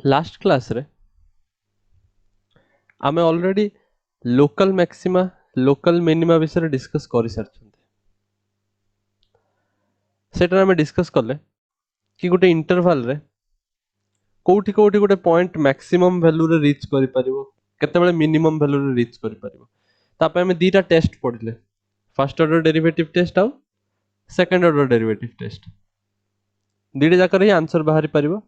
Last class रे आमे already local maxima local minima विषय डिस्कस कर सारछन्ते सेटा आमे डिस्कस करले कि गोटे इंटरवल रे कोठी कोठी गोटे पॉइंट मैक्सिमम वैल्यू रे रीच करि परिबो केतेबेले मिनिमम वैल्यू रे रीच करि परिबो तापे आमे दीटा टेस्ट पढिले फर्स्ट ऑर्डर डेरिवेटिव टेस्ट आउ सेकंड ऑर्डर डेरिवेटिव टेस्ट दीटा जाकर ही आंसर बाहरी परिबो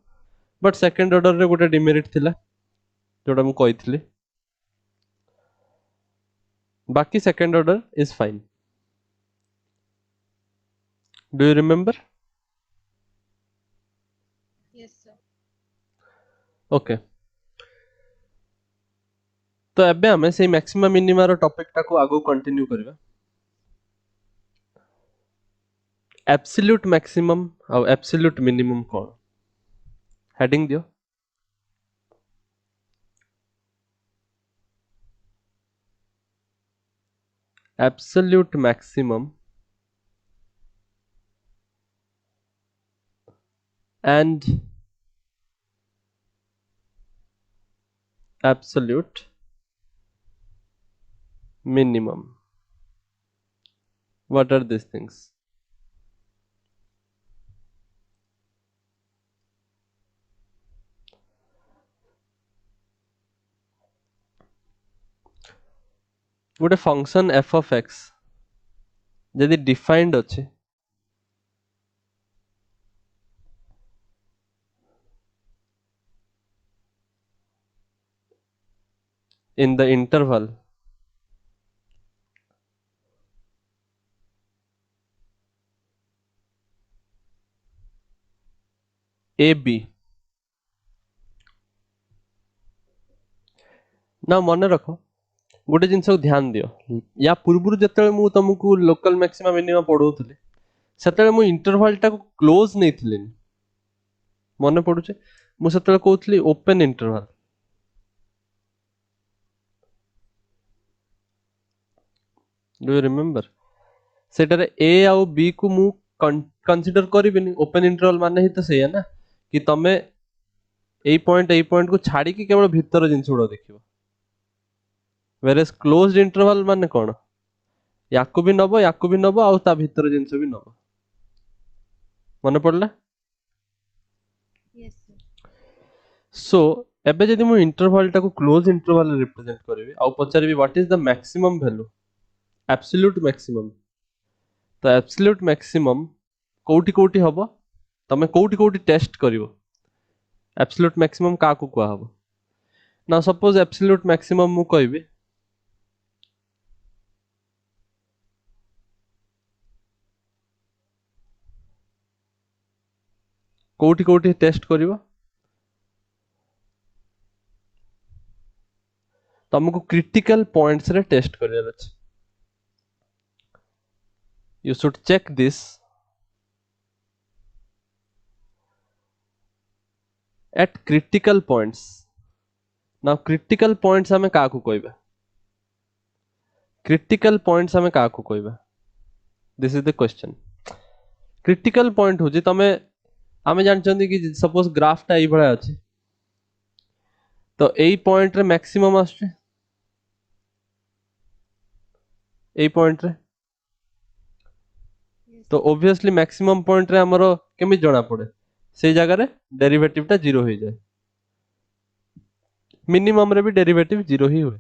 बट सेकंड ऑर्डर रे गोटे डिमेरिट थिला जोटा मु कहितली बाकी second order is fine do you remember Yes, sir. Okay तो एबे हमें से मैक्सिमा मिनिमा रो टॉपिक टाको आगो कंटिन्यू करबा एब्सोल्यूट मैक्सिमम और एब्सोल्यूट मिनिमम कोन हेडिंग दियो absolute maximum and absolute minimum. What are these things? गोटे फंक्शन f of x यदि डिफाइंड अच्छे in the interval ab ना मन रख गोटे जिनस को ध्यान दियो या पूर्व जिते मु तुमको लोकल मैक्सिमा मिनिमम पढ़ाऊली से मु इंटरवल टाको क्लोज नहीं थी मन पड़ुचे मुझे कहती open interval do you remember सेटारे ए आउ बी को मु कंसीडर करिबिनी ओपन इंटरवल माने ही तो सही है ना कि तमे ए पॉइंट को छाड़ी कि केवल भीतर जिनस गुड़ा देखिबो वेरएस क्लोज्ड इंटरवल माने कोन याकु भी नबो आउ ता भीतर जिनस भी नबो मन पड़ला Yes, sir. सो एबे जदि मु इंटरवल टाको क्लोज इंटरवल रिप्रेजेंट करिवि आउ पचारिबि what is the maximum value absolute maximum तो एब्सोल्यूट मैक्सिमम कोठी कोठी हबो तमे कोठी कोठी टेस्ट करिवो एब्सोल्यूट मैक्सिमम का को कुआ हबो ना सपोज एब्सोल्यूट मैक्सिमम मु कहबी कोठी कोठी टेस्ट करिवो तुमको क्रिटिकल पॉइंट्स रे टेस्ट करियर अछि you should check this at critical points now critical points हमें का को कहबा critical points हमें का को कहबा this is the question critical point होजी तमे आमे जानचंदी कि सपोज ग्राफ टा ई भळा अछि तो एई पॉइंट रे मैक्सिमम आछे एई पॉइंट रे Yes, तो sir. ऑब्वियसली मैक्सिमम पॉइंट रे हमरो केमि जणा पड़े से जगह रे डेरिवेटिव टा 0 हो जाए मिनिमम रे भी डेरिवेटिव 0 ही हुए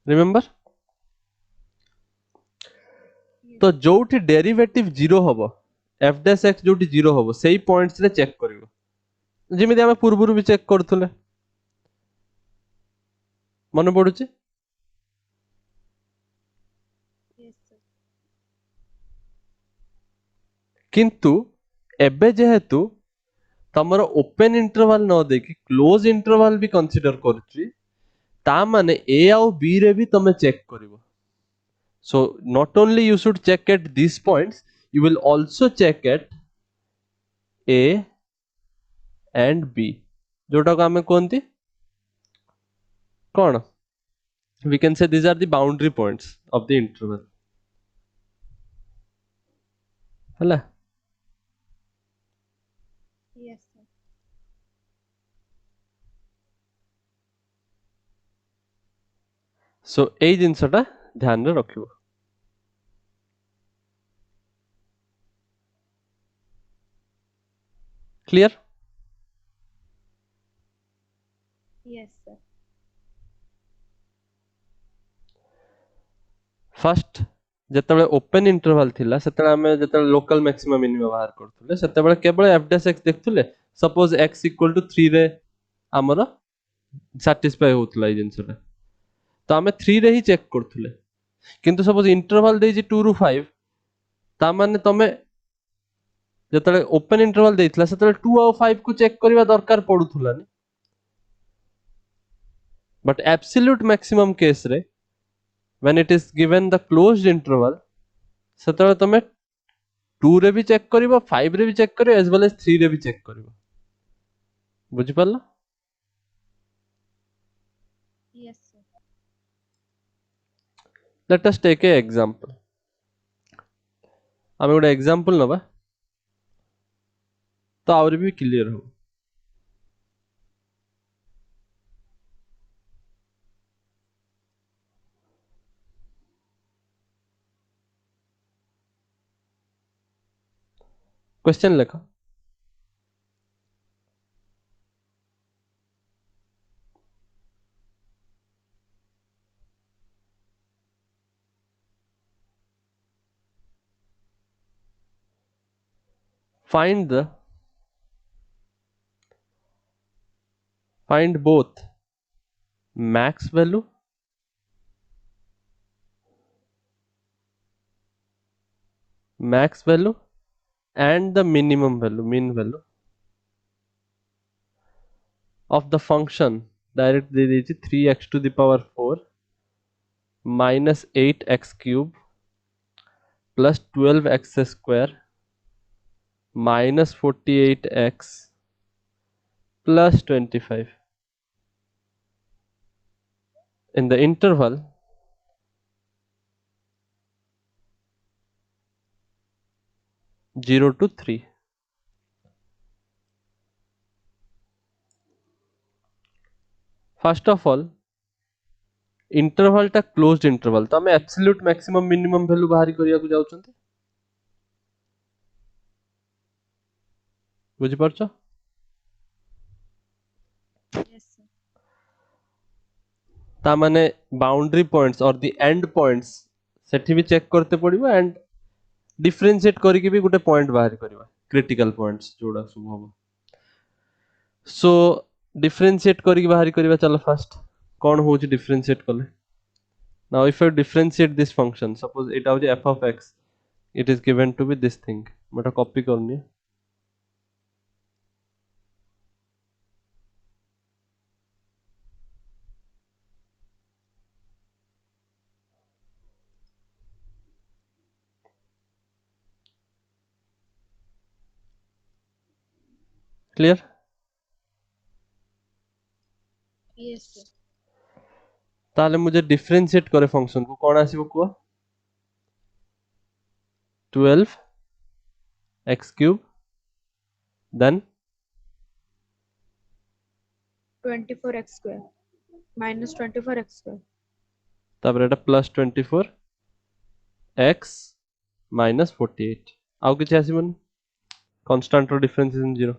रिमेंबर Yes, तो sir. जोठी डेरिवेटिव 0 हबो f डैश x जोठी 0 हबो सेही पॉइंट्स रे चेक करिवो जेमिति हम पूर्वरु भी चेक करथुले मन पड़ुची Yes, sir. किंतु एबे जेहेतु तमरो ओपन इंटरवल न देखि क्लोज इंटरवल भी कंसीडर करछि ता माने ए आउ बी रे भी तमे चेक करिवो so not only you should check at this points you will also check at A and B जोटा को हमें कोनती कोन we can say these are the boundary points of the interval हला Yes, sir. सो एई जिनसटा ध्यान रे रखिबो clear Yes, sir. First ଯେତେବେଳେ open interval ଥିଲା ସେତେବେଳେ ଆମେ ଯେତେବେଳେ ଲୋକାଲ ମ୍ୟାକ୍ସିମା ମିନିମା ବାହାର କରୁଥିଲେ ସେତେବେଳେ କେବଳ f dash x ଦେଖୁଥିଲେ ସପୋଜ x equal to 3 ରେ ଆମର ସାଟିସ୍ଫାଇ ହଉଥିଲା ଏଇ ଜିନିଷଟା ତ ଆମେ 3 ରେ ହିଁ ଚେକ୍ କରୁଥିଲେ କିନ୍ତୁ ସପୋଜ ଇଣ୍ଟରଭାଲ ଦେଇଛି 2 ରୁ 5 ତା ମାନେ ତମେ ଯେତେବେଳେ ଓପନ ଇଣ୍ଟରଭାଲ ଦେଇଥିଲା ସେତେବେଳେ 2 ଆଉ 5 କୁ ଚେକ୍ କରିବା ଦରକାର ପଡୁଥିଲାନି ବଟ୍ absolute maximum କେସ୍ ରେ when it is given the closed interval ସେତେବେଳେ ତମେ 2 ରେ ବି ଚେକ୍ କରିବ 5 ରେ ବି ଚେକ୍ କରିବ as well as 3 ରେ ବି ଚେକ୍ କରିବ ବୁଝିପାରିଲ Yes, sir. let us take a example ଆମେ ଗୋଟେ example ନବା ତ ଆହୁରି ବି କ୍ଲିୟର ହବ क्वेश्चन ଲେଖ find both max value and the minimum value mean value of the function direct दे दीजिए 3x to the power 4 minus 8x cube plus 12x square minus 48x plus 25 in the interval 0 to 3 first of all interval टा closed interval तो आम absolute maximum minimum value बाहर करिया को जाउछंती बुझि परछो Yes, sir. ता माने बाउंड्री पॉइंट्स और द एंड पॉइंट्स सेठी भी चेक करते पड़िबो एंड डिफरेंशिएट करके भी गोटे पॉइंट बाहर करबा क्रिटिकल पॉइंट्स जोड़ा सब हबो सो डिफरेंशिएट करके बाहर करबा चलो फर्स्ट कोन होची डिफरेंशिएट कले now if I differentiate this function suppose it होची f of x it is given to be this thing मोटा कॉपी करनी क्लियर Yes, sir. ताले मुझे डिफरेंशिएट करे फंक्शन को कौन आसीबो को 12 x cube then 24x square minus 24x square. तापर एटा प्लस 24 x minus 48 आउ किछ आसीबन कांस्टेंट रो डिफरेंस इज 0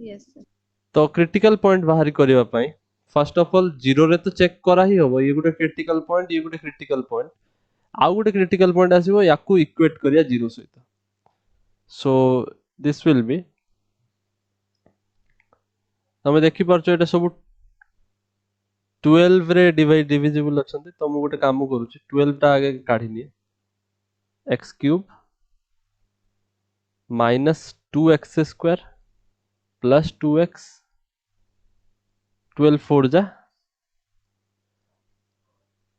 Yes, sir. तो क्रिटिकल पॉइंट बाहर करबा पई फर्स्ट ऑफ ऑल 0 रे तो चेक करा ही होबो ये गुटे क्रिटिकल पॉइंट ये गुटे क्रिटिकल पॉइंट आउ गुटे क्रिटिकल पॉइंट आसीबो याकू इक्वेट करिया 0 सहित सो दिस विल बी तमे देखि परछो एटा सब 12 रे डिविजिबल अछंती तो मु गोटे काम करूची 12 टा आगे काढी निए x cube minus 2x square plus 2x 12 4 जा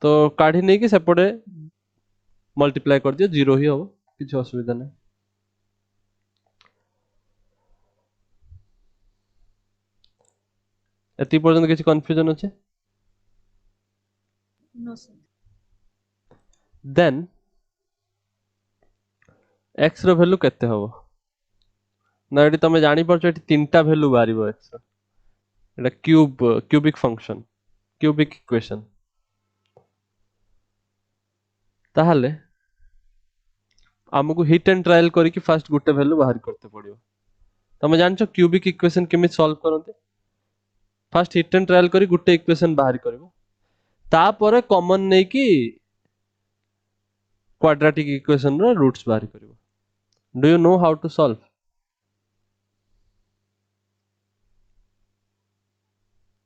तो काढी नहीं कि सेपटे मल्टीप्लाई कर दियो 0 ही हो किछ असुविधा नहीं एति पर्यंत किछ कंफ्यूजन अछि No, sir. देन x रो वैल्यू केते हो ना एटी तमे जानि परछो एटी तीनटा वैल्यू बारिबो x रो एटा क्यूबिक फंक्शन क्यूबिक इक्वेशन ताहले आमको हिट एंड ट्रायल करके फास्ट गोटे वैल्यू बाहर करते पड़ियो तुम जानছো क्यूबिक इक्वेशन केमिति सॉल्व करते फास्ट हिट एंड ट्रायल करी गोटे इक्वेशन बाहर करबो तापर कॉमन नहीं कि क्वाड्रेटिक इक्वेशन रो रूट्स बाहर करबो do you know how to solve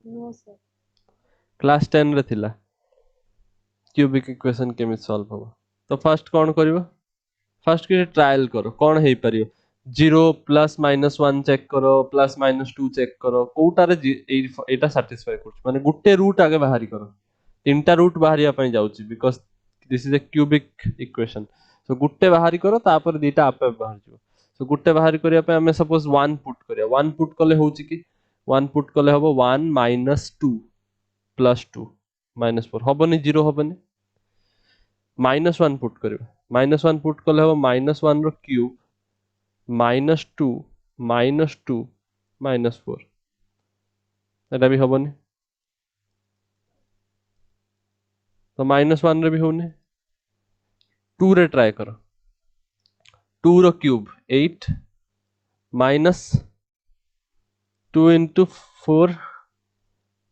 no sir class 10 रे थिला क्यूबिक इक्वेशन केमिति सॉल्व हो तो फास्ट कौन करिवो फास्ट कि ट्रायल करो कौन हे परियो 0 प्लस माइनस 1 चेक करो प्लस माइनस 2 चेक करो कोटारे एटा सैटिस्फाई करछ माने गुटे रूट आगे बाहरी करो तीनटा रूट बाहरिया पई जाउची because this is a cubic equation so गुटे बाहरी करो तापर दीटा आपे बाहर जो सो गुटे बाहरी करिया पे हमें सपोज 1 पुट करिया 1 पुट कले होउची कि 1 पुट कले हबो 1 माइनस 2 प्लस 2 माइनस 4 हबनी 0 हबनी माइनस 1 पुट करियो माइनस 1 पुट कले हबो माइनस 1 रो क्यूब माइनस 2 माइनस 4 एटा भी हबनी तो माइनस 1 रे भी होने 2 रे ट्राई करो 2 रो cube 8 minus 2 into 4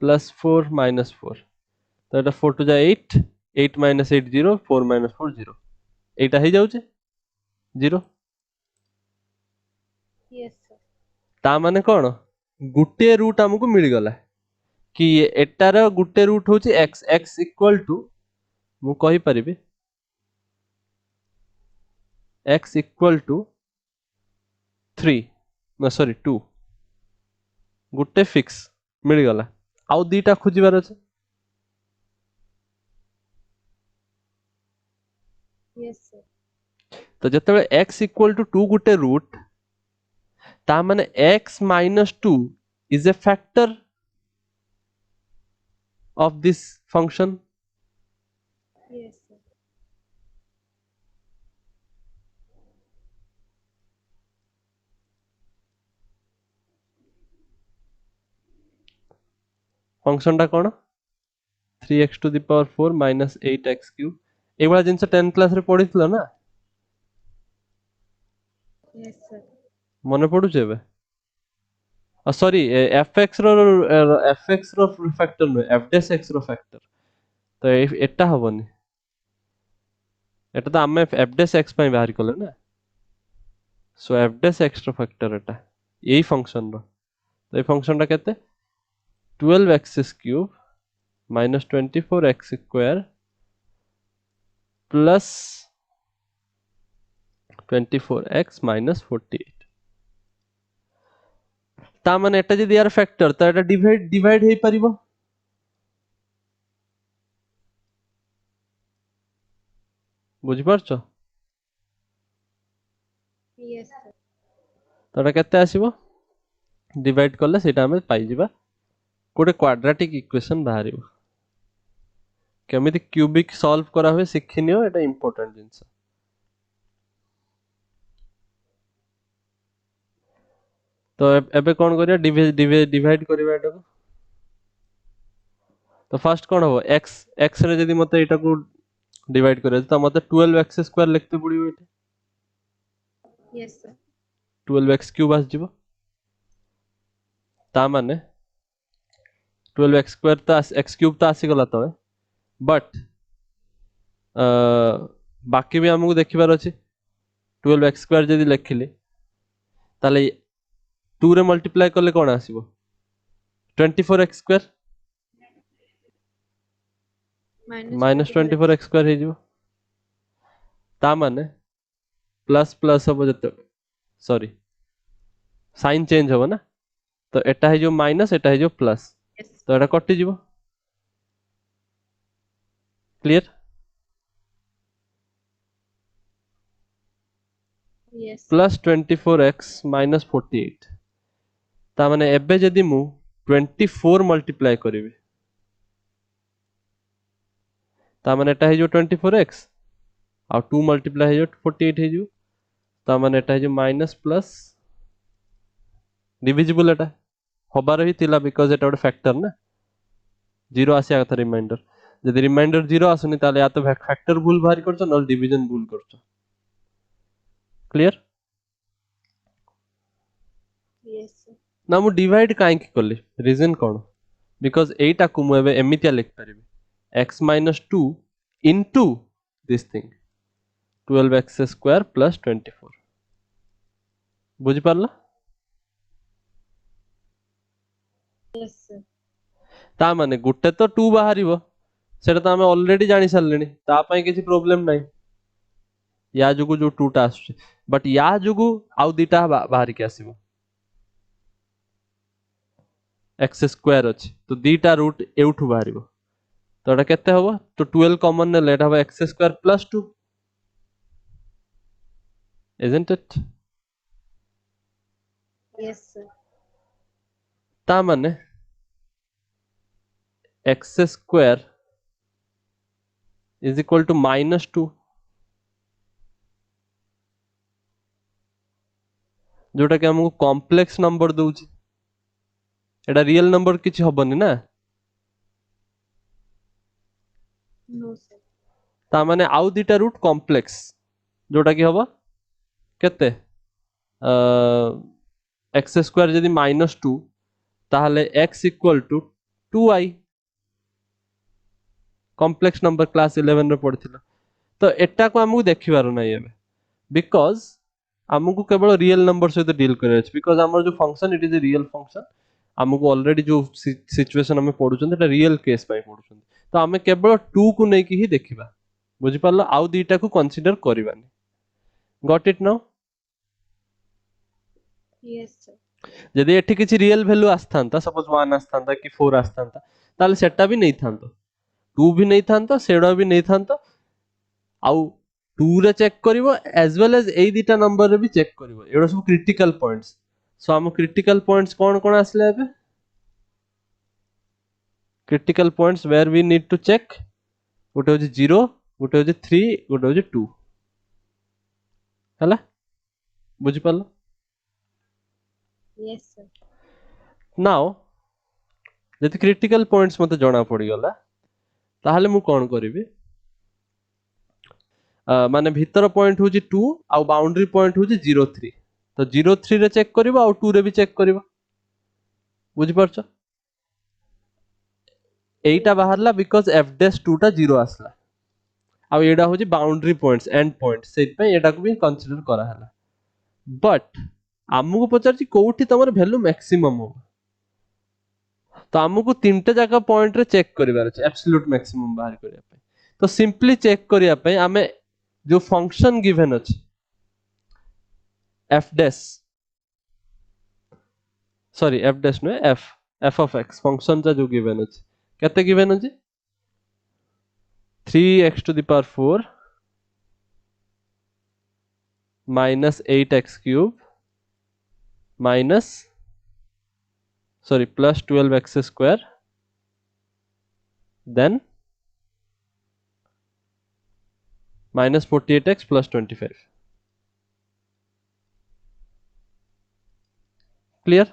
plus 4 minus 4 तो एटा 4 टू जा 8 8 माइनस 8 0 4 माइनस 4 0 एटा ही जाउचे 0 यस सर ता माने कोन गुटे रूट हमको मिल गला कि एटार गुटे रूट होची x x इक्वल टू मु कहि परिबे x इक्वल टू 3 ना सॉरी 2 गुटे फिक्स मिल गला आउ दीटा खोजिबार अछि यस सर तो जतबे x equal to 2 Gute root ता माने x minus 2 is a factor of this function yes sir function टा कोन 3x to the power 4 minus 8x cube एबा जिंस 10 क्लास रे पढितलो ना यस सर मने पडु जेबे सॉरी fx रो factor no f dash x रो फैक्टर तो एटा हबनी एटा तो आमे f डैश x पई बाहर करले ना सो f डैश x रो फैक्टर एटा यही फंक्शन रो तो ये फंक्शन टा केते 12x cube minus 24x square plus 24x minus 48 ता माने एटा जदि यार फैक्टर तो एटा डिवाइड हे परिबो बुझि परछो यस सर तो एटा केते आसीबो डिवाइड करले सेटा हमें पाई जिबा कोटे क्वाड्रेटिक इक्वेशन बाहरिबो केमिति क्यूबिक सॉल्व करा हुए सिखिनियो एटा इंपोर्टेंट जिंस तो एबे कोन करिया डिवाइड करिबा एटा को तो फर्स्ट कोन हो x x रे जदि मते एटा को डिवाइड करे तो मते 12x स्क्वायर लिखते पड़िबो एटा यस सर 12x क्यूब आस जिवो ता माने 12x स्क्वायर ता x क्यूब ता आसी गला तळे बट बाकी भी हमको देखिबार अछि 12x स्क्वायर जदि लिखिले ताले 2 रे मल्टीप्लाई करले कोन आसीबो 24x square minus 24x square हे जिवो ता माने प्लस प्लस हबो जते सॉरी साइन चेंज हबो ना तो एटा हे जो माइनस एटा हे जो प्लस यस तो एटा कटि जिवो clear yes plus 24x minus 48 ता माने एबे जदि मु 24 मल्टीप्लाई करिवे ता माने एटा हे जो 24x आ 2 मल्टीप्लाई हे जो 48 हे जो ता माने एटा हे जो माइनस प्लस डिविजिबल एटा हबार ही थिला बिकॉज़ एटा ଗୋଟେ फैक्टर ना जीरो आसिया कथा रिमाइंडर जदि रिमाइंडर जीरो आसुनी ताले या तो फैक्टर भूल बाहर करछ न डिवीजन भूल करछ क्लियर Yes, sir. ना मु डिवाइड काहे की कली रीजन कोन बिकॉज़ एटा को मु एबे एमितिया लिख परिबे x - 2 into this thing 12x square plus 24 बुझि पारला Yes, sir. ता माने गुटे तो 2 बाहरिबो सेटा तो हमें ऑलरेडी जानि सारलेनी ता पई किछि प्रॉब्लम नाही या जुगु जो 2 टा आसुछि बट या जुगु आउ दिटा बाहर के आसीबो x स्क्वायर अछि तो दिटा रूट एउठु बाहरिबो तो एटा केते होबो तो 12 कॉमन ने लेट होबो x square plus 2 isn't it Yes, sir. ता माने x square is equal to -2 जोटा कि हमको कॉम्प्लेक्स नंबर दउछि एटा रियल नंबर किछि हबनी ना No, sir. ता माने आउ दिटा रूट कॉम्प्लेक्स जोटा कि हबो केते x स्क्वायर जदि -2 ताहले x equal to 2i complex number class 11 रे पढ़थिला तो एटा को हमहु देखिबार नै एबे बिकॉज़ हमकु केवल रियल नंबर सहित डील करे अछि बिकॉज़ हमर जो function it is a real function हमकु ऑलरेडी जो सिचुएशन हमें पढुछन एटा रियल केस पई पढुछन तो हमें केवल 2 को नै कि ही देखिबा बुझि पारलो आउ दुईटा को कंसीडर करिबानी got it now Yes, sir. जदि एठी किछि रियल वैल्यू आस्थांता सपोज 1 आस्थांता कि 4 आस्थांता ताले सेटा भी नै थांतो 2 भी नै थांतो सेडा भी नै थांतो आउ 2 रे चेक करिवो एज वेल एज एई दिटा नंबर रे भी चेक करिवो एडो सब क्रिटिकल पॉइंट्स सो हम क्रिटिकल पॉइंट्स कोन कोन आसले एबे critical points where we need to check गोटे होची 0 गोटे होची 3 गोटे होची 2 हला बुझि पालो Yes, sir. नाउ जदि क्रिटिकल पॉइंट्स मते जणा पड़ी गला ताहले मु कोन करिवि माने भीतर पॉइंट होची 2 आ बाउंड्री पॉइंट होची 03 तो 03 रे चेक करिवो आ 2 रे भी चेक करिवो बुझि परछो एटा Yes. बाहरला बिकॉज़ f डैश 2 टा 0 आसला आ एडा होची boundary points and point set पे एटा को भी कंसीडर करा हला बट आमको पचारछि कोठी तमर वैल्यू मैक्सिमम हो तो आमको तीनटे जगह पॉइंट रे चेक करिवार अछि एब्सोल्यूट मैक्सिमम बाहर करिया पे तो सिंपली चेक करिया पे हमें जो फंक्शन गिवन अछि f dash sorry f dash no f of x function चा जो गिवन अछि केते गिवन अछि 3x to the power 4 minus 8x cube minus sorry plus 12x square then minus 48x plus 25 clear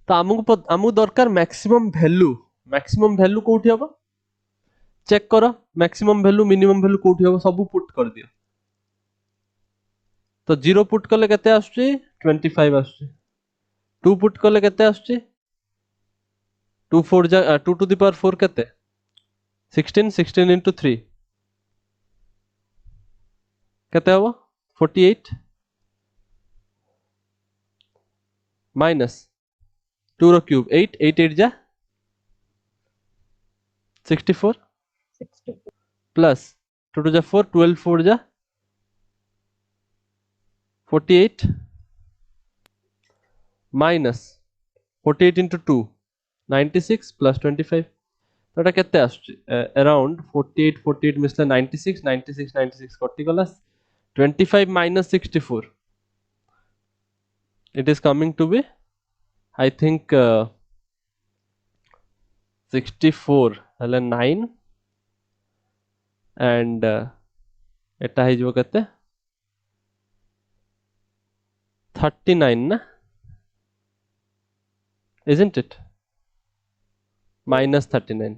तो आमको दरकार maximum value कोठी हबो चेक करो मैक्सिमम वैल्यू मिनिमम वैल्यू कोठी हबो सब पुट कर दियो तो 0 पुट कले केते आछी 25 आछी 2 पुट कले केते आछी 2 4 जा 2 टू द पावर 4 केते 16 into 3 केते हबो 48 माइनस 2 रो क्यूब 8 8 8 जा 64 64. प्लस 2 टू जा 4 12 4 जा 48 माइनस 48 into 2 96 plus 25 तो एटा केते आछी अराउंड 48 48 मिसले 96 96 96 कटि गला 25 minus 64 it is coming to be I think 64 हले 9 and एटा है जो केते 39 ना isn't it -39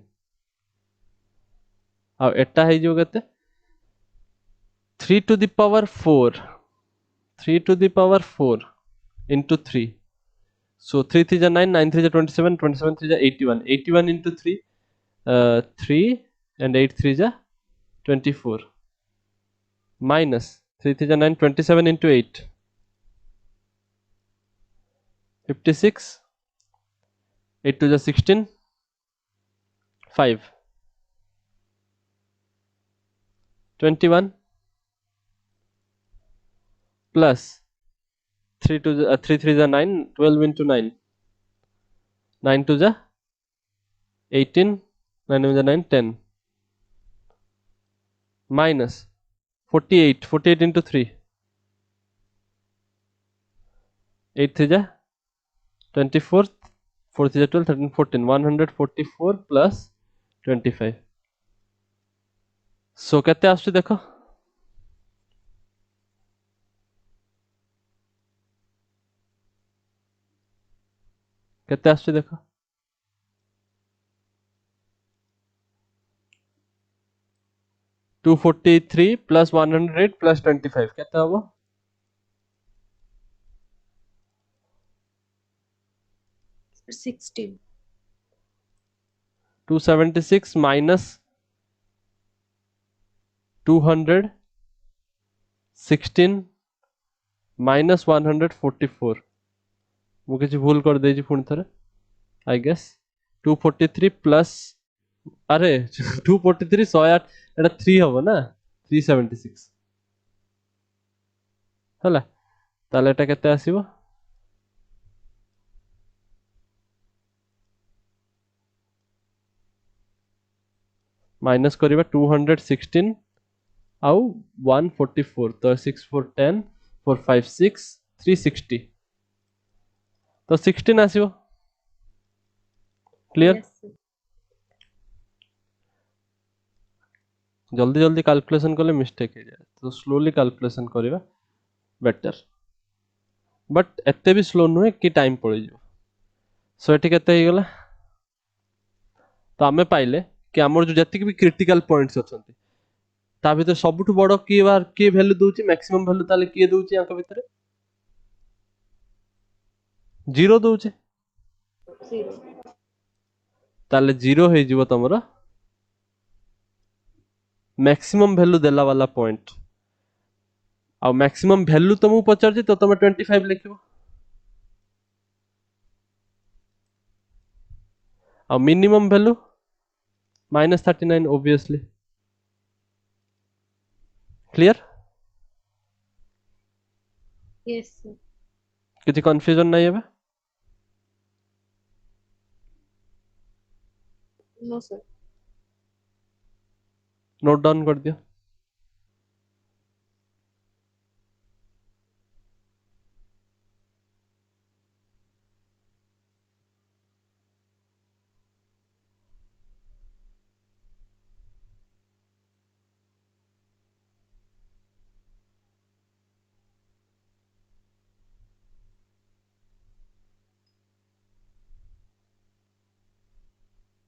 आ एटा है जो केते 3 to the power 4 3 to the power 4 into 3 so 3 3 is 9 9 3 is 27 27 3 is 81 81 into 3 3 and 8 3 is 24 minus 3 3 is 9 27 into 8 56 8 2 is 16 5 21 plus 3 2 3 3 is 9 12 into 9 9 2 is 18 9 is 9 10 minus 48 48 into 3 8 3 is 24 4 3 is 12 13 14 144 plus 25 so केते आसुची देखो केते आसुची देखो 243 plus 108 plus 25 केते हबो 16. 276 minus 216 minus 144 मु किछि भूल कर देछि पुणी थरे आई गेस 243 प्लस अरे 243 108 एटा 3 हबो ना 376 हला ताले एटा केते आसीबो माइनस करिबा 216 आउ 144 तो 6 4 10 4 5 6 360 तो 16 आसीबो क्लियर Yes, sir. जल्दी जल्दी कैलकुलेशन कले मिस्टेक हो जाए तो स्लोली कैलकुलेशन करिबा बेटर बट एते भी स्लो नुहे कि टाइम पड़ी जो सो एठी केते ही गला तो आमे पाइले कि हमर जो जति भी क्रिटिकल पॉइंट्स अछंती ता भीतर सबुठु बड़ की बार की वैल्यू दोची मैक्सिमम वैल्यू ताले की दोची अंक भीतर 0 दोचे 0. ताले 0 हे जीवो तमरा मैक्सिमम वैल्यू देला वाला पॉइंट आ मैक्सिमम वैल्यू तुमको पचार जी तो तुम 25 लिखिबो आ minimum value -39 obviously clear Yes, sir. किसी कंफ्यूजन नहीं है No, sir. नोट डाउन कर दियो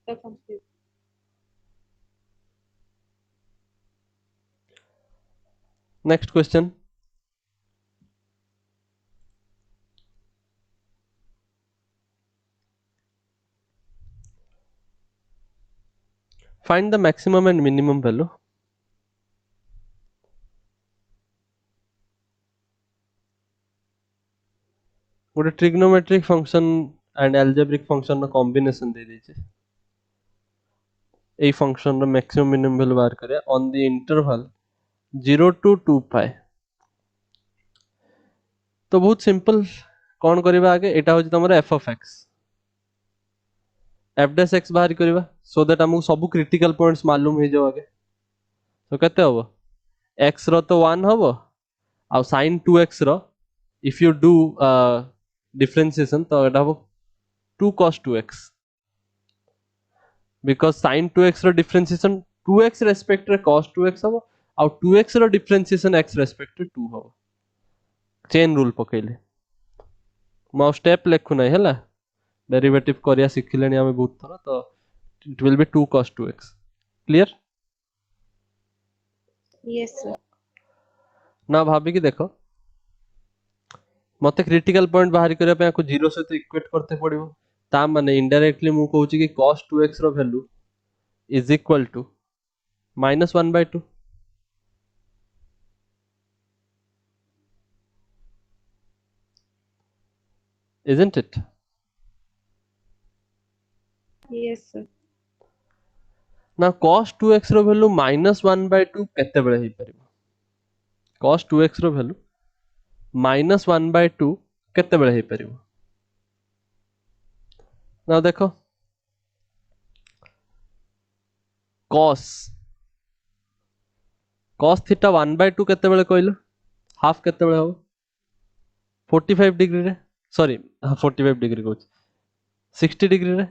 The complete. Next question find the maximum and minimum value गोटे trigonometric function and algebraic function रो कॉम्बिनेशन दे दीजिए ए फंक्शन रो मैक्सिमम मिनिमम वैल्यू बाहर करिया on the interval 0 to 2 pi तो बहुत सिंपल कौन करिबा आगे एटा होची तमरा f of x f dash x बाहर करिबा सो दैट हमको सब क्रिटिकल पॉइंट्स मालूम हो जाओ आगे तो केते हबो x रो तो 1 हबो आ sin 2x रो इफ यू डू डिफरेंशिएशन तो एटा हबो 2 cos 2x because sin 2x रो डिफरेंशिएशन 2x रेस्पेक्ट रे cos 2x हबो आ 2x रो डिफरेंशिएशन x रेस्पेक्ट रे 2 हबो चेन रूल पकेले मो स्टेप लेखु नै हला डेरिवेटिव करिया सिखिलेनी हमें बहुत थरा तो it will be 2 cos 2x. Clear? Yes, sir. ना भाभी की देखो मते क्रिटिकल पॉइंट बाहर करबा पे को 0 सहित इक्वेट करते पड़िबो ता माने इनडायरेक्टली मु कहूची कि cos 2x रो value is equal to -1/2. Isn't it? Yes, sir. ना cos 2x रो वैल्यू -1/2 केते बेले हे परिबो cos 2x रो वैल्यू -1/2 केते बेले हे परिबो ना देखो cos थीटा 1/2 केते बेले कहलो हाफ केते बेले हो 45 डिग्री रे सॉरी 45 डिग्री कहूची 60 डिग्री रे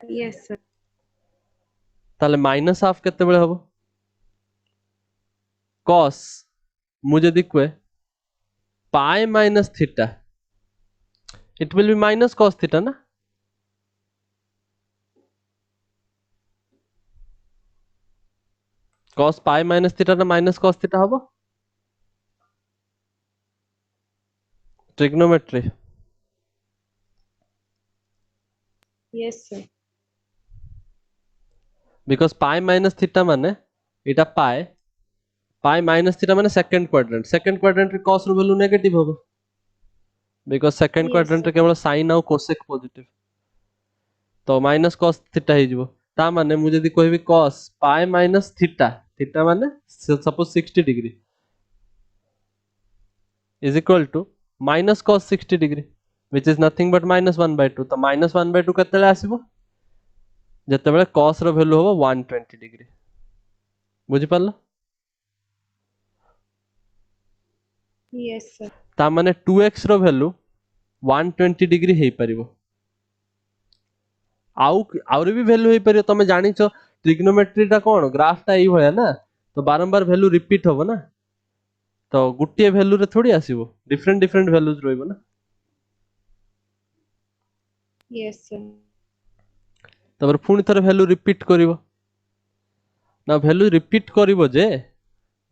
Yes, sir. ताले माइनस हाफ केते बेले हो cos मु जदी कहे पाई minus theta it will be minus cos theta ना cos पाई माइनस थीटा ना माइनस cos थीटा हबो trigonometry Yes, sir. Because pi minus theta माने इटा पाई माइनस थीटा माने सेकंड क्वाड्रेंट रे cos रो वैल्यू नेगेटिव हबो because second Yes, quadrant sir. रे केवल sin और cosec पॉजिटिव तो माइनस cos थीटा हे जिवो ता माने मु जदी कहबी cos pi minus theta theta माने suppose 60 degree is equal to minus cos 60 degree which is nothing but -1/2 तो -1/2 केतेले आसीबो जेतेबेले cos रो वैल्यू होबो 120 डिग्री बुझि पारलो Yes, sir. ता माने 2x रो वैल्यू 120 डिग्री हेई परिबो आउरी भी वैल्यू हेई परिबो तमे जानिचो ट्रिग्नोमेट्री टा कोन ग्राफ टा एई होया ना तो बारंबार वैल्यू रिपीट होबो ना तो गुटिए वैल्यू रे थोड़ी आसीबो डिफरेंट वैल्यूज रहइबो ना Yes, sir. तबर पुनी थरे वैल्यू रिपीट करिवो ना वैल्यू रिपीट करिवो जे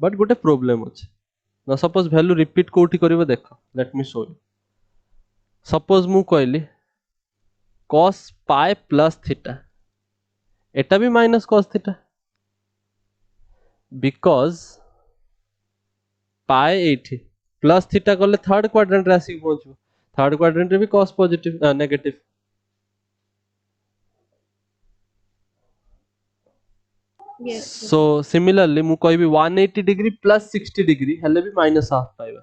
बट गोटे प्रॉब्लम अछि ना सपोज वैल्यू रिपीट कोठी करिवो देखो let me show you suppose मु कहली cos पाई प्लस थीटा एटा भी माइनस cos थीटा बिकॉज पाई एठी प्लस थीटा करले थर्ड क्वाड्रेंट रे आसी पहुंचबो थर्ड क्वाड्रेंट रे भी cos positive negative Yes, sir. So similarly मु कहबी 180 डिग्री प्लस 60 डिग्री हेले भी माइनस हाफ पाइबा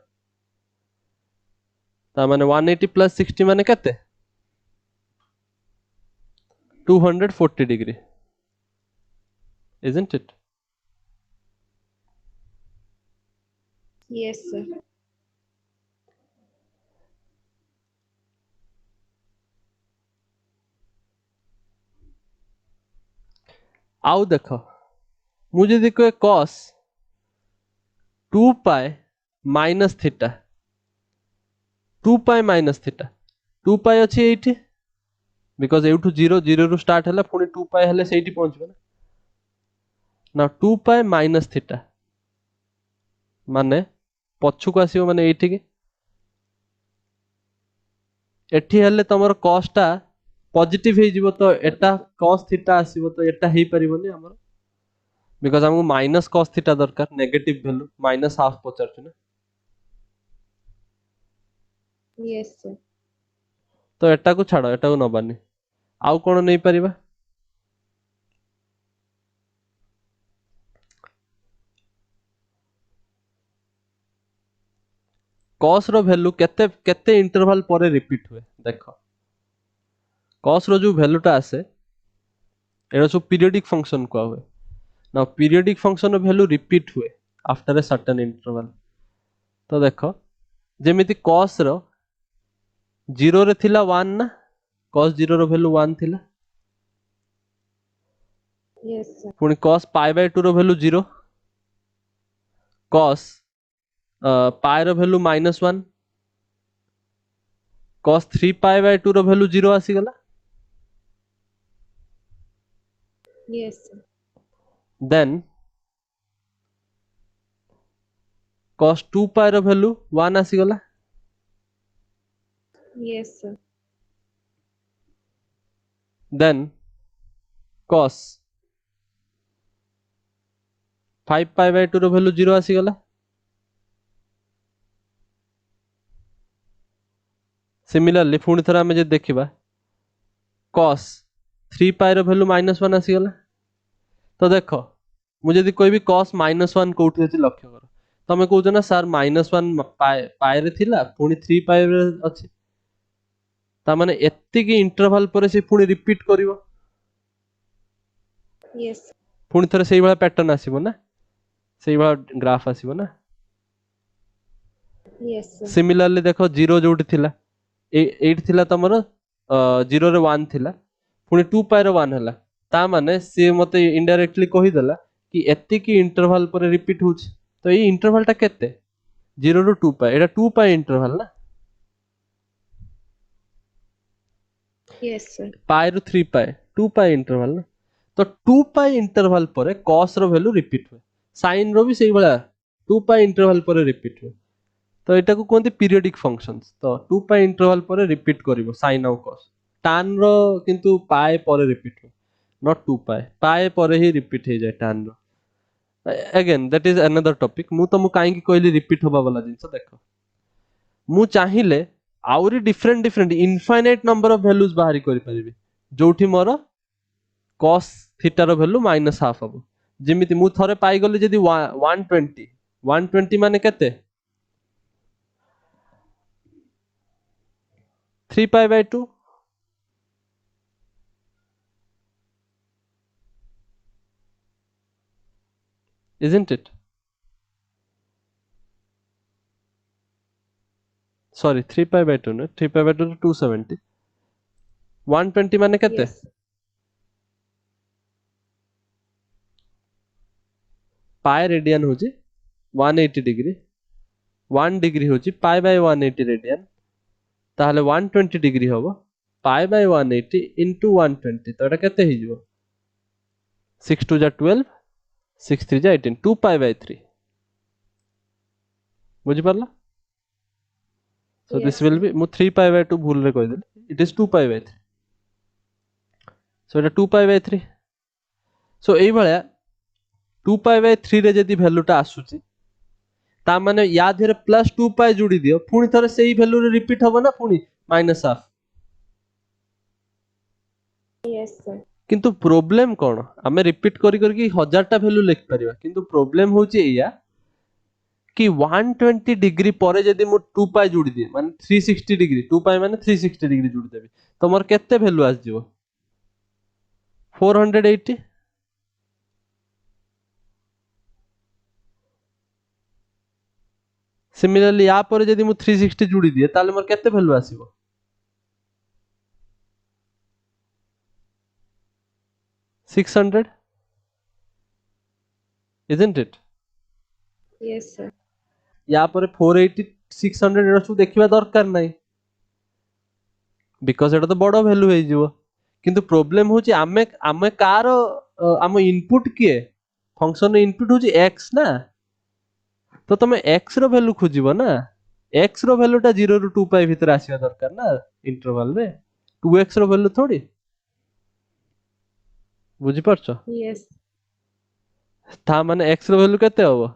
ता माने 180 प्लस 60 माने केते 240 degree isn't it Yes, sir. आउ देखो मु जदी कहे cos 2 पाई माइनस थीटा 2 पाई माइनस थीटा 2 पाई अछि एठी बिकॉज एठू 0 रु स्टार्ट हला पुनी 2 पाई हले सेठी पहुंचबे ना ना 2 पाई माइनस थीटा माने पछु को आसीबो माने एठी के एठी हले तमर cos टा पॉजिटिव हे जिवो तो एटा cos थीटा आसीबो तो एटा हे परिबोनी हमर बिकॉज हमको माइनस cos थीटा दरकार नेगेटिव वैल्यू माइनस हाफ पचारछु ना Yes, sir. तो एटा को छाड़ो एटा को नबानी आउ कोन नै परिबा cos रो वैल्यू केते केते इंटरवल परे रिपीट हुए देखो cos रो जो वैल्यू टा आसे एरा सब पीरियोडिक फंक्शन को हुए नाउ पीरियोडिक फंक्शन रो वैल्यू रिपीट हुए आफ्टर ए सर्टेन इंटरवल तो देखो जेमिति cos रो 0 रे थिला 1 ना cos 0 रो वैल्यू 1 थिला Yes, sir. पुनी cos पाई बाय 2 रो वैल्यू 0 cos पाई रो वैल्यू -1 cos 3 pi by 2 ର value 0 ଆସିଗଲା। Yes, sir. then cos 2 pi ର value 1 ଆସିଗଲା। Yes, sir. then cos 5 pi by 2 ର value 0 ଆସିଗଲା। सिमिलरली पुणी थोड़ा आम जो देखा cos 3 pi ର value -1 ଆସିଗଲା। तो देख मुझे कोई cos -1 कोठी अच्छी लक्ष्य कर तमें कौच ना सर -1 पाए रे थिला पुणी 3 पाए रे अच्छी तामाने एतिकी इंटरवल पर से पुणी रिपीट करिवो Yes, पुणी थरे सेही वाला पैटर्न आसीबो ना सेही वाला ग्राफ आसीबो ना। yes, sir. सिमिलरली देखो 0 जोटी थिला 8 थिला तमरो 0 रे 1 थिला पुणी 2 पाए रे 1 हला ता माने से मते इनडायरेक्टली कहि देला कि एतिकी इंटरवल पर रिपीट होछ तो ये इंटरवल टा केते 0 ରୁ 2 पाए एटा 2 पाए इंटरवल ना Yes, sir. पाए ରୁ 3 पाए 2 पाए इंटरवल ना तो 2 पाए इंटरवल पर cos रो वैल्यू रिपीट हुए sin रो भी सेही वाला 2 पाए इंटरवल पर रिपीट हुए तो एटा को कोनते पीरियोडिक फंक्शंस तो 2 पाए इंटरवल पर रिपीट करिवो sin और cos tan रो किंतु पाए पर रिपीट हुए नॉट 2 पाए पर ही रिपीट हे जाय tan रो again that is another topic मु तुमको काहे की कहली रिपीट होबा वाला जिंस देखो मु चाहिले आउरी different infinite number of values बाहरी करि परिबे जोठी मोर cos थीटा रो वैल्यू -1/2 हबो जेमिति मु थरे पाई गले जदी 120 माने केते 3 pi by 2 isn't it sorry 3 pi by 2 no 3 pi by 2 to 270 120 माने केते Yes, पाई रेडियन होची 180 डिग्री 1 डिग्री होची पाई बाय 180 रेडियन ताहले 120 डिग्री होबो पाई बाय 180 into 120 तो एटा केते हि जिवो 6 2 जा 12 6 3 जा 18 2 पाई बाय 3 बुझि परला so this yes, will sir. be मु 3 पाई बाय 2 भूल रे कहि देली it is 2 pi by 3 so एटा 2 पाई बाय 3 so एई भलिया 2 पाई बाय 3 रे जदी वैल्यू टा आसुची ता माने या धीरे प्लस 2 पाई जोड़ी दियो पुणी थरे सेही वैल्यू रे रिपीट हबो ना पुणी -1/2 Yes, sir. किंतु प्रॉब्लम कोन हमें रिपीट करी करी 1000 टा वैल्यू लिख परिबा किंतु प्रॉब्लम होची एया कि 120 डिग्री पर जदी मु 2 पाई जोड़ी दिए माने 360 डिग्री 2 पाई माने 360 डिग्री जोड़ी देबी तो मोर केते वैल्यू आस जिवो 480 सिमिलरली या पर जदी मु 360 जोड़ी दिए ताले मोर केते value आसीबो 600 isn't it Yes, sir. या पर 480 600 एरा सब देखिबा दरकार नाही बिकॉज़ एटा तो बडो वैल्यू हे जिवो किंतु प्रॉब्लम होची आमे आमे कार आम इनपुट किए फंक्शन इनपुट होची x ना तो तमे x रो वैल्यू खोजिबो ना x रो वैल्यू टा 0 ରୁ 2 पाई भीतर आसीबा दरकार ना इंटरवल रे 2x रो वैल्यू थोड़ी बुझि परछो Yes, ता माने x रो वैल्यू केते होबो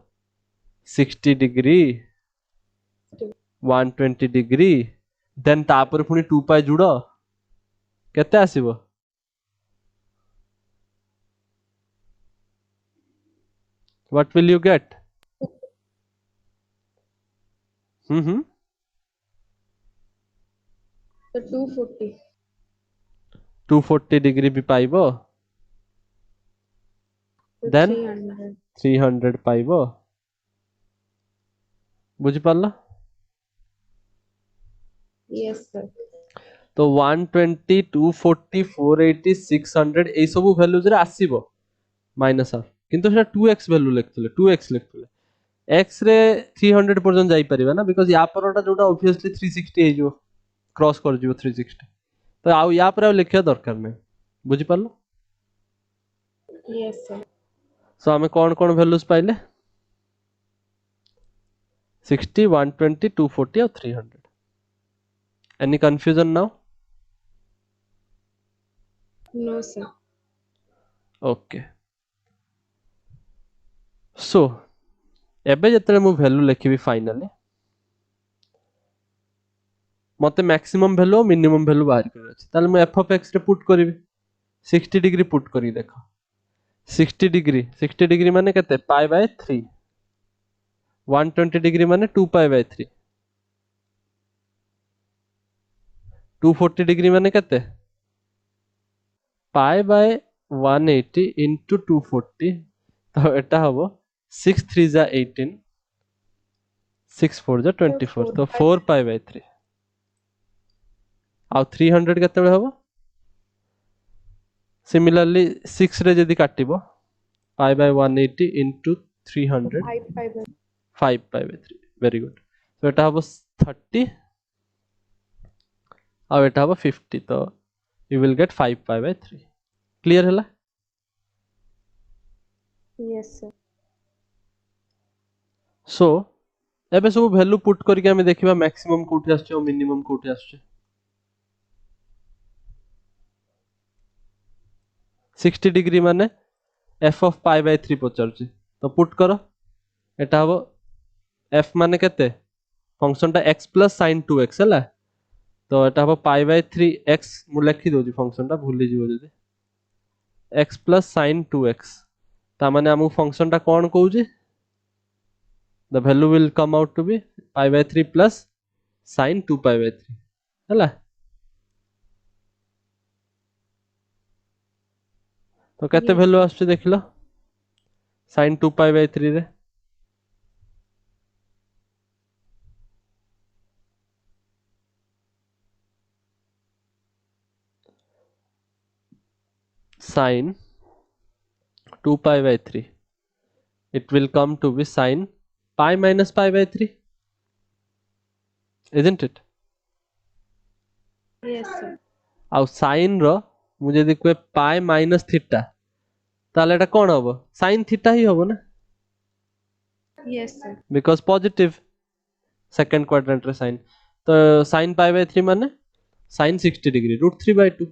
60 डिग्री 120 डिग्री देन तापर पुनी 2 पाई जुड़ो केते आसीबो what will you get so 240. 240 degree भी पाइबो So then 300. 300 पाइबो बुझि पारला Yes, sir. तो 120 240 480 600 এই सब वैल्यूज रे आसीबो माइनस हाफ किंतु सेटा 2x वैल्यू लिखथले 2x लिखथले x रे 300 पर्यंत जाई परिबा ना बिकॉज़ या परटा जोटा ऑब्वियसली 360 हे जो क्रॉस कर जिवो 360 तो आउ या पर आउ लिखिया दरकार नै बुझी पालो Yes, sir. सो हमें कौन कौन वैल्यूज पाइले 60 120 240 और 300 any confusion now No, sir. Okay so एबे जतले मु वैल्यू लिखिबी फाइनली मते मैक्सिमम वैल्यू और मिनिमम वैल्यू बाहर कर अछि ताले मु f ऑफ x रे पुट करिवि 60 डिग्री पुट करी देखो 60 डिग्री माने केते पाई बाय 3 120 डिग्री माने 2 पाई बाय 3 240 डिग्री माने केते पाई बाय 180 into 240 तो एटा हबो 6 3 जा 18 6 4 जा 24 तो 4 पाई बाय 3 आ 300 केते हबो सिमिलरली 6 रे जदी काटिबो pi by 180 into 300 5 pi by 3 very good तो एटा हबो 30 और एटा हबो 50 तो you will get 5 pi by 3 clear हला Yes, sir. सो एबे सब वैल्यू पुट करके हमें देखिबा मैक्सिमम कोठी आछे और मिनिमम कोठी आछे 60 डिग्री माने f ऑफ पाई बाय 3 पचारछि तो पुट करो एटा हबो f माने केते फंक्शन टा x प्लस sin 2x हला तो एटा हबो पाई बाय 3 x मु लिखि दोजी फंक्शन टा भूली जिवो जदी x प्लस sin 2x ता माने हमु फंक्शन टा कोन कहूजी the value will come out to be pi by 3 plus sin 2 pi by 3 हला तो केते Yes. वैल्यू आछे देखिलो sin 2 pi by 3 रे sin 2 pi by 3 it will come to be sin pi minus pi by 3 isn't it Yes, sir. आउ sin रो मु जदी कोइ pi minus theta ताले एटा कोन हबो sin theta ही हबो ना Yes, sir. because positive second quadrant रे sin तो sin pi by 3 माने sin 60 degree root 3 by 2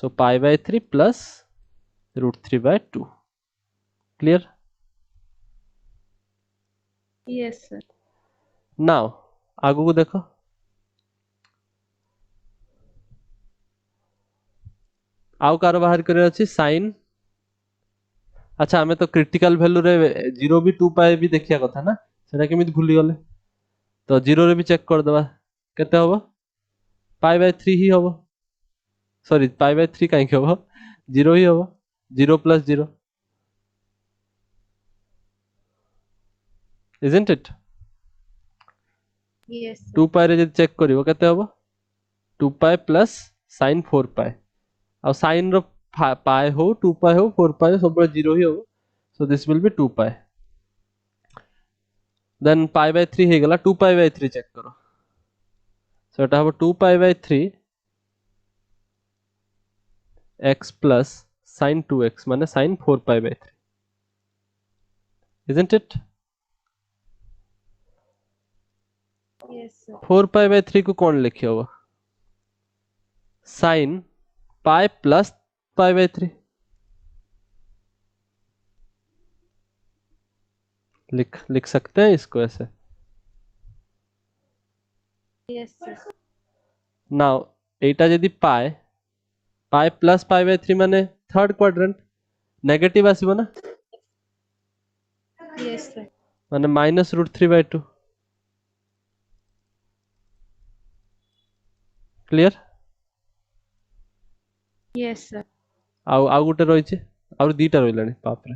so pi by 3 plus root 3 by 2 clear Yes, sir. now आगु को देखो आउ कार बाहर करे अछि sin अच्छा हमें तो क्रिटिकल वैल्यू रे 0 भी 2 पाए भी देखिया कथा ना सेटा केमिति भूली गले तो 0 रे भी चेक कर दबा केते होबो पाई बाय 3 ही होबो सॉरी पाई बाय 3 काहे के होबो 0 ही होबो 0 plus 0 isn't it Yes, sir. 2 पाई रे जदी चेक करिवो केते होबो 2 पाई प्लस sin 4 पाई और sin रो पाई हो 2 पाई हो 4 पाई सब 0 ही होबो so this will be 2 pi then pi by 3 हे गला 2 pi by 3 चेक करो so एटा हबो 2 pi by 3 x plus sin 2x माने sin 4 pi by 3 isn't it Yes, sir. 4 pi by 3 को कौन लिखी होगा sin pi plus pi by 3 लिख सकते हैं इसको ऐसे Yes, sir. now एटा यदि pi plus pi by 3 माने थर्ड क्वाड्रेंट नेगेटिव आसीबो ना Yes, sir. माने minus root 3 by 2 clear Yes, sir. आउ गुटे रही छे आउ दीटा रहिलानी बाप रे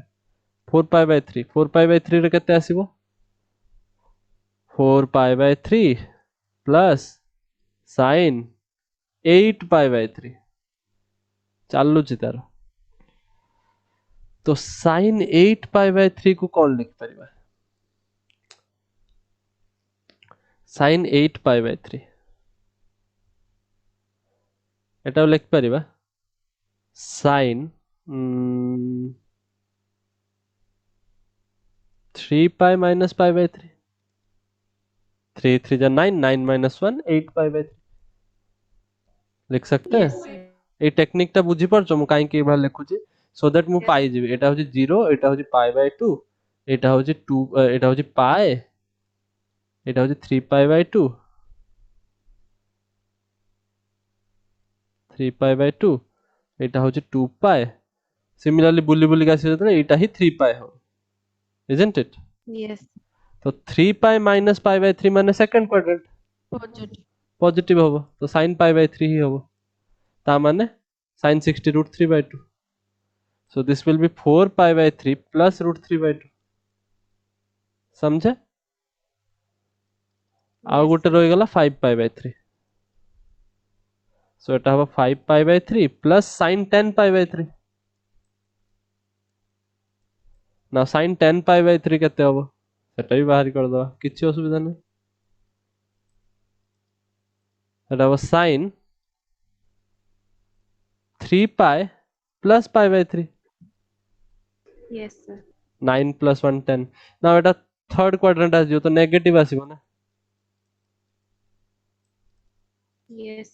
4 pi by 3 4 pi by 3 रे केते आसीबो 4 pi by 3 plus sin 8 pi by 3 चालू छि तार तो sin 8 pi by 3 को कौन लिख परिबा sin 8 pi by 3 एटा लिख परिबा sin 3 pi minus pi by 3 3 3 जा 9 9 माइनस 1 8 पाई बाय 3 लिख सकते हैं Yes, sir. এই টেকনিকটা বুঝি পারছো মু কাইকি এভাবে লিখুছি সো দ্যাট মু Yes. পাই যাবি এটা হচ্ছে 0 এটা হচ্ছে পাই বাই 2 এটা হচ্ছে 2 এটা হচ্ছে পাই এটা হচ্ছে 3 পাই বাই 2 3 পাই বাই 2 এটা হচ্ছে 2 পাই সিমিলারলি বুলি বুলি আসছে যেতে এটা হি 3 পাই হবে isn't it Yes. তো 3 পাই মাইনাস পাই বাই 3 মানে সেকেন্ড কোয়াড্রেন্ট Positive. পজিটিভ হবে তো sin পাই বাই 3 হি হবে তা মানে sin 60 root 3 by 2 so this will be 4 pi by 3 plus root 3 by 2 समझे ଆଉ Yes, ଗୋଟେ sir. ରହିଗଲା 5 pi by 3 so এটা হবে 5 pi by 3 plus sin 10 pi by 3 ନା sin 10 pi by 3 କେତେ ହବ ସେଟା ବି ବାହାରି କରିଦବା କିଛି ଅସୁବିଧା ନାହିଁ ସେଟା ହବ sin 3 pi plus pi by 3 Yes, sir. 9 plus 1 10 ନା ଏଟା थर्ड क्वाड्रेंट ଆସିଯିବ ତ ନେଗେଟିଭ ଆସିବ ନା Yes.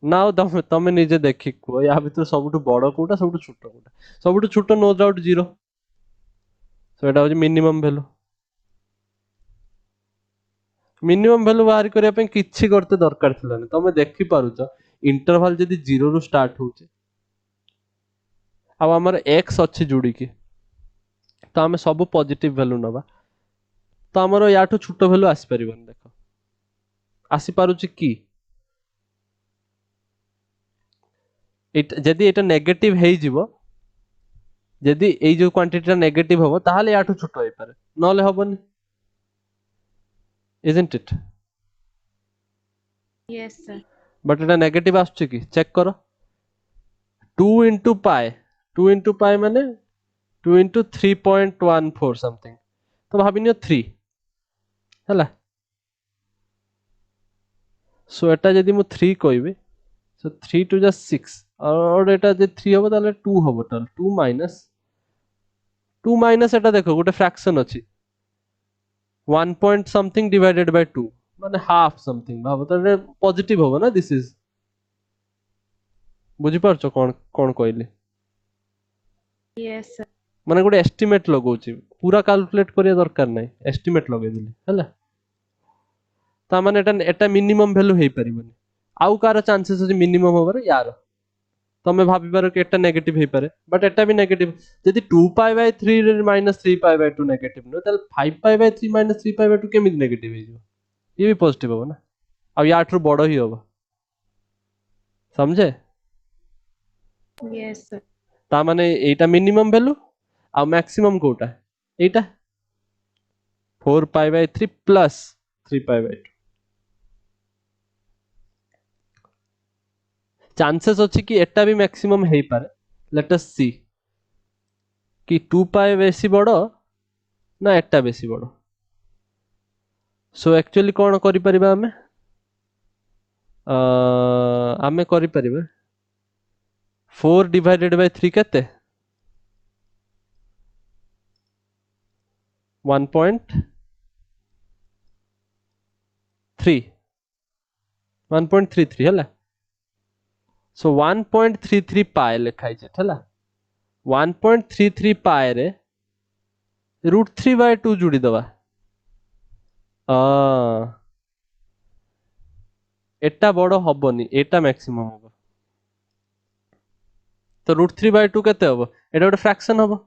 ନା ଆଉ ତମେ ନିଜେ ଦେଖି କୁହ ୟା ଭିତରୁ ସବୁଠୁ ବଡ କୋଉଟା ସବୁଠୁ ଛୋଟ नो डाउट 0 ସो ଏଟା ହଉଛି ମିନିମମ ଭ୍ୟାଲୁ ମିନିମମ ଭ୍ୟାଲୁ ବାହାର କରିବା ପାଇଁ କିଛି କରତେ ଦରକାର ଥିଲାନି ତମେ ଦେଖି ପାରୁଛ ଇଣ୍ଟରଭାଲ ଯଦି 0 ରୁ ଷ୍ଟାର୍ଟ ହଉଛି ଆଉ ଆମର x ଅଛି ଯୋଡିକି ତ ଆମେ ସବୁ ପଜିଟିଭ ଭ୍ୟାଲୁ ନବା ତ ଆମର ୟାଠୁ ଛୋଟ ଭ୍ୟାଲୁ ଆସି ପାରିବନି ଦେଖ ଆସି ପାରୁଛି କି ଯଦି এটা নেগেটিভ ହେଇଯିବ ଯଦି ଏଇ ଯୋଉ କ୍ୱାଣ୍ଟିଟିଟା ନେଗେଟିଭ ହବ ତାହେଲେ ୟାଠୁ ଛୋଟ ହେଇପାରେ ନହେଲେ ହବନି isn't it Yes, sir. But এটা নেগেটিভ ଆସୁଛି କି ଚେକ୍ କର 2 into pi 2 into pi ମାନେ 2 into 3.14 something ତ ଭାବିନିଅ 3 ହେଲା ସो এটা ଯଦି ମୁଁ 3 କହିବି so 3 to just 6 और এটা যদি 3 হবো তাহলে 2 হবো তাহলে 2 মাইনাস এটা দেখো ଗୋଟେ ফ্র্যাকশন ଅଛି 1 point something divided by 2 মানে হাফ something ভাবো তাহলে পজিটিভ হবে না দিস ইজ বুঝি পারছো কোন কোন কইলি Yes, sir. ମାନେ ଗୋଟେ ଏଷ୍ଟିମେଟ ଲଗାଉଛି ପୁରା କାଲକୁଲେଟ କରିବା ଦରକାର ନାହିଁ ଏଷ୍ଟିମେଟ ଲଗେଇଦେଲି ହେଲା ତା ମାନେ ଏଟା ଏଟା ମିନିମମ ଭ୍ୟାଲୁ ହେଇପାରିବନି ଆଉ କାହାର ଚାନ୍ସେସ୍ ଅଛି ମିନିମମ ହବାର ୟାର ତମେ ଭାବିପାର କି ଏଟା ନେଗେଟିଭ ହେଇପାରେ ବଟ୍ ଏଟା ବି ନେଗେଟିଭ ଯଦି 2 ପାଇ ବାଇ 3 ରେ ମାଇନସ୍ 3 ପାଇ ବାଇ 2 ନେଗେଟିଭ ନୁହେଁ ତାହେଲେ 5 ପାଇ ବାଇ 3 ମାଇନସ୍ 3 ପାଇ ବାଇ 2 କେମିତି ନେଗେଟିଭ ହେଇଯିବ ଇଏ ବି ପଜିଟିଭ ହବ ନା ଆଉ ୟାଠୁ ବଡ ହିଁ ହବ समझे Yes, sir. ତା ମାନେ ଏଇଟା ମିନିମମ ଭ୍ୟାଲୁ ଆଉ ମ୍ୟାକ୍ସିମମ କୋଉଟା ଏଇଟା 4 ପାଇ ବାଇ 3 ପ୍ଲସ୍ 3 ପାଇ ବାଇ 2 चांसेस ଅଛି କି ଏଟା ବି ମ୍ୟାକ୍ସିମମ ହେଇପାରେ ଲେଟ୍ ଅସ୍ सी कि 2 पाए बेसी बड़ ना एटा बेसी बड़ सो एक्चुअली कौन करि परिबा आमे करि परिबा 4 डिवाइडेड बाय 3 केते 1.3 1.33 ହେଲା सो 1.33 पाए लिखाई छै ହେଲା 1.33 पाए रे √3/2 जोड़ी दवा एटा बड़ हबनी एटा मैक्सिमम हबो तो √3/2 केते हबो एटा गोटे फ्रैक्शन हबो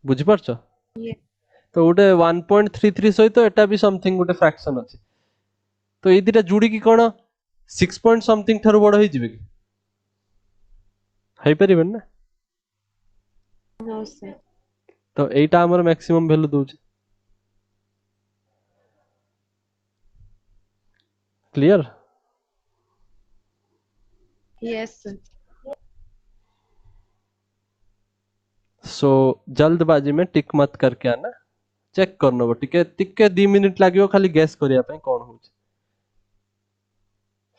बुझि परछो Yes. तो गोटे 1.33 सहित एटा भी समथिंग गोटे फ्रैक्शन अछि तो ए दिटा जोड़ी की कोन 6 पॉइंट समथिंग थारो बड़ होई जिवे की हाई परिबन ना No, sir. तो एटा हमर मैक्सिमम वैल्यू दोछ क्लियर Yes, sir. सो जल्दबाजी में टिक मत करके आना चेक करनो टिके टिके 2 मिनिट लागियो खाली गैस करिया पे कोन होछ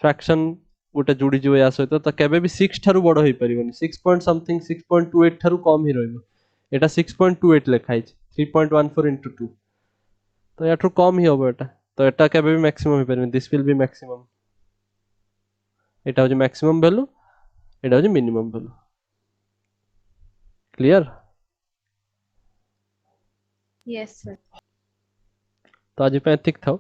फ्रैक्शन गोटे जोड़ी जो या सहित तो केबे भी 6 ठारू बड़ होई परिबनी 6 पॉइंट समथिंग 6.28 ठारू कम ही रहइबो एटा 6.28 लिखा है 3.14 into 2 तो याठू कम ही होबो एटा तो एटा केबे भी मैक्सिमम होई परिबनी दिस विल बी मैक्सिमम एटा हो मैक्सिमम वैल्यू एटा हो minimum value clear Yes, sir. तो आज पे एथिक थाओ